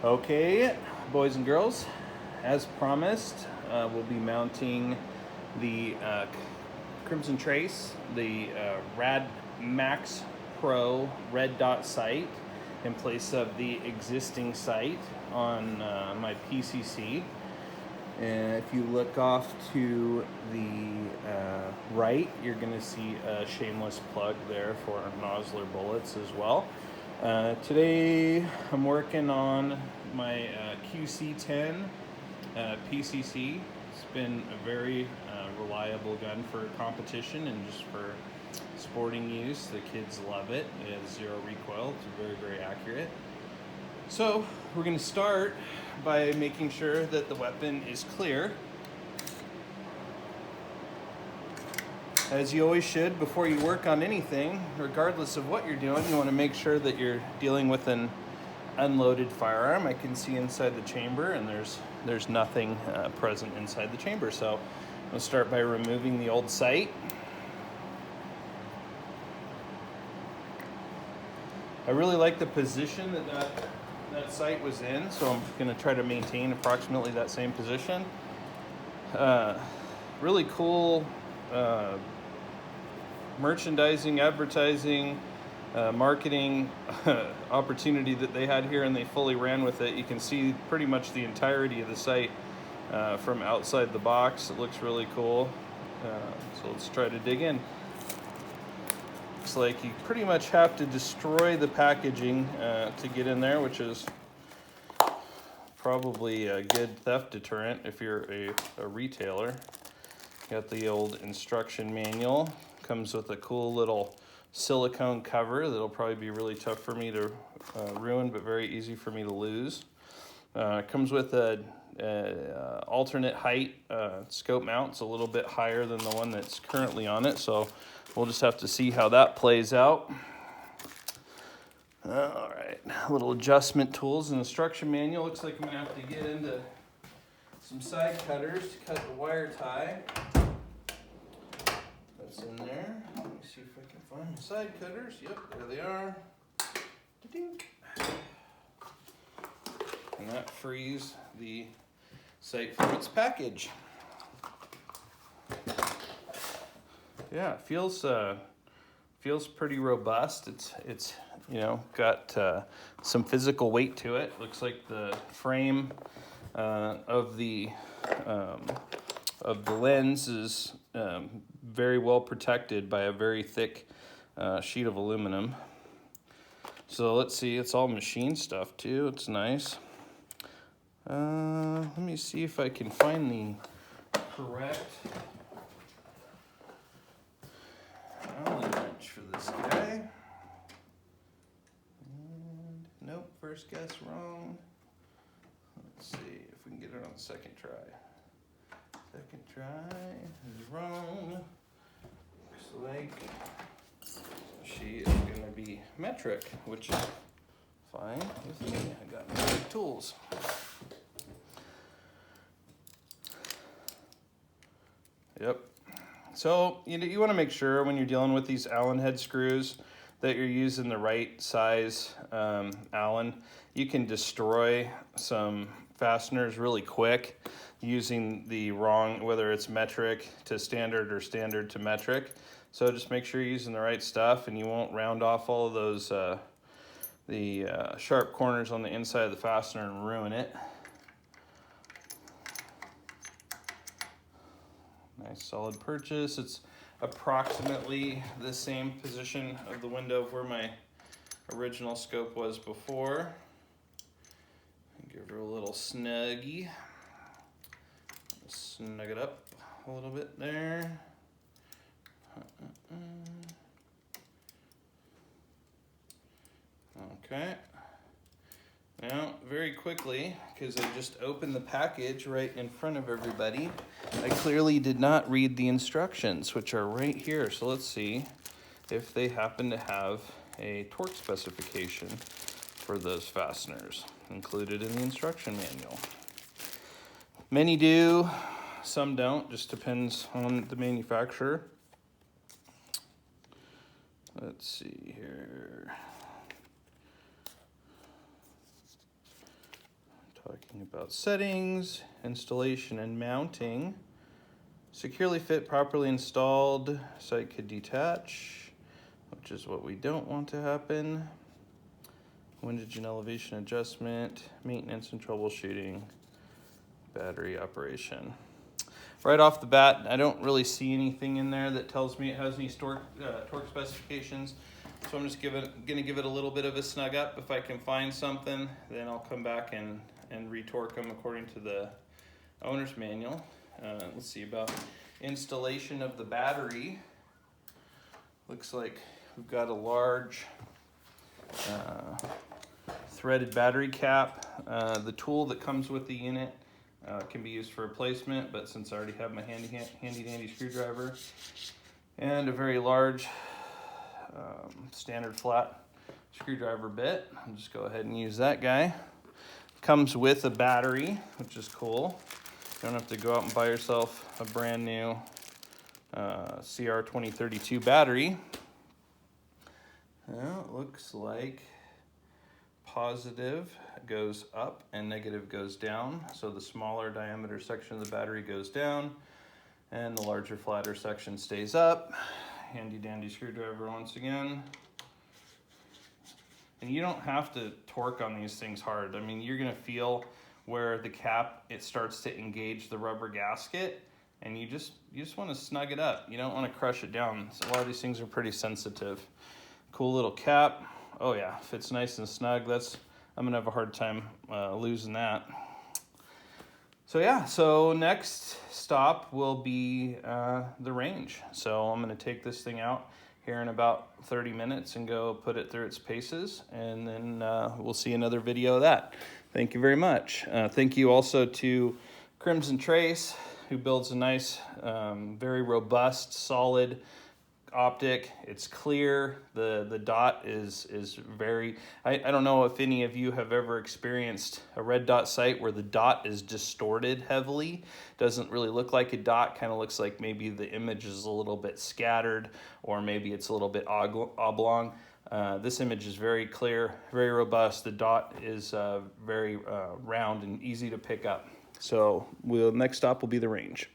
Okay, boys and girls, as promised, we'll be mounting the Crimson Trace, the Rad Max Pro red dot sight in place of the existing sight on my PCC. And if you look off to the right, you're going to see a shameless plug there for Nosler bullets as well. Today I'm working on my QC10 PCC. It's been a very reliable gun for competition and just for sporting use. The kids love it. It has zero recoil. It's very, very accurate. So we're going to start by making sure that the weapon is clear. As you always should before you work on anything, regardless of what you're doing, you want to make sure that you're dealing with an unloaded firearm. I can see inside the chamber and there's nothing present inside the chamber. So I'll start by removing the old sight. I really like the position that sight was in, so I'm going to try to maintain approximately that same position. Really cool merchandising, advertising, marketing opportunity that they had here, and they fully ran with it. You can see pretty much the entirety of the site from outside the box. It looks really cool. So let's try to dig in. Looks like you pretty much have to destroy the packaging to get in there, which is probably a good theft deterrent if you're a retailer. Got the old instruction manual. Comes with a cool little silicone cover that'll probably be really tough for me to ruin, but very easy for me to lose. Comes with a alternate height scope mount. It's a little bit higher than the one that's currently on it, so we'll just have to see how that plays out. All right, little adjustment tools and instruction manual. Looks like I'm gonna have to get into some side cutters to cut the wire tie. That's in there. Let me see if I can find my side cutters. Yep, there they are. Da-dink. And that frees the sight from its package. Yeah, it feels pretty robust. It's got some physical weight to it. Looks like the frame of the lens is very well protected by a very thick sheet of aluminum. So let's see, it's all machine stuff too. It's nice. Let me see if I can find the correct Allen wrench for this guy. And nope, first guess wrong. Let's see if we can get it on the second try. Second try is wrong. Looks like she is going to be metric, which is fine with me. I got metric tools. Yep. So you want to make sure when you're dealing with these Allen head screws that you're using the right size Allen. You can destroy some fasteners really quick using the wrong, whether it's metric to standard or standard to metric. So just make sure you're using the right stuff and you won't round off all of those sharp corners on the inside of the fastener and ruin it. Nice solid purchase. It's approximately the same position of the window of where my original scope was before. Give her a little snuggie. Snug it up a little bit there. Okay. Now, very quickly, because I just opened the package right in front of everybody, I clearly did not read the instructions, which are right here. So let's see if they happen to have a torque specification for those fasteners included in the instruction manual. Many do, some don't, just depends on the manufacturer. Let's see here. Talking about settings, installation and mounting. Securely fit, properly installed, site could detach, which is what we don't want to happen. Windage and elevation adjustment, maintenance and troubleshooting, battery operation. Right off the bat, I don't really see anything in there that tells me it has any torque specifications. So I'm just gonna give it a little bit of a snug up. If I can find something, then I'll come back and retorque them according to the owner's manual. Let's see about installation of the battery. Looks like we've got a large threaded battery cap. The tool that comes with the unit can be used for replacement, but since I already have my handy dandy screwdriver and a very large standard flat screwdriver bit, I'll just go ahead and use that guy. Comes with a battery, which is cool. You don't have to go out and buy yourself a brand new CR2032 battery. Well, it looks like positive goes up and negative goes down. So the smaller diameter section of the battery goes down and the larger, flatter section stays up. Handy dandy screwdriver once again. And you don't have to torque on these things hard. I mean, you're gonna feel where the cap, it starts to engage the rubber gasket, and you just wanna snug it up. You don't wanna crush it down. So a lot of these things are pretty sensitive. Cool little cap. Oh yeah, if it's nice and snug, I'm gonna have a hard time losing that. So yeah, so next stop will be the range. So I'm gonna take this thing out here in about 30 minutes and go put it through its paces, and then we'll see another video of that. Thank you very much. Thank you also to Crimson Trace, who builds a nice, very robust, solid optic. It's clear. The dot is very, I don't know if any of you have ever experienced a red dot sight where the dot is distorted heavily. Doesn't really look like a dot, kind of looks like maybe the image is a little bit scattered, or maybe it's a little bit oblong. This image is very clear, very robust. The dot is very round and easy to pick up. So next stop will be the range.